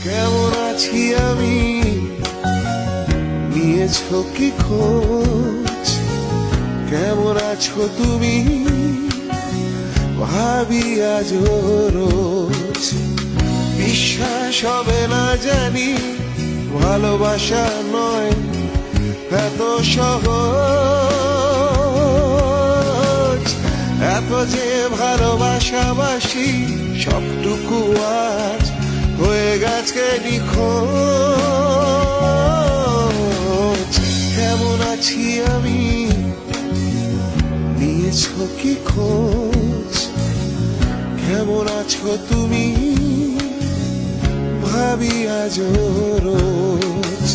কেমন আছি আমি, নিয়েছো কি খোঁজ? কেমন আছো তুমি, ভাবি আজ রোজ। বিশ্বাস হবে না জানি, ভালোবাসা নয় এত সহজ। এত যে ভালোবাসাবাসি, সবটুকু আজ হয়ে গেছে নিখোঁজ। কেমন আছি আমি, নিয়েছো কি খোঁজ? কেমন আছো তুমি, ভাবি আজ রোজ।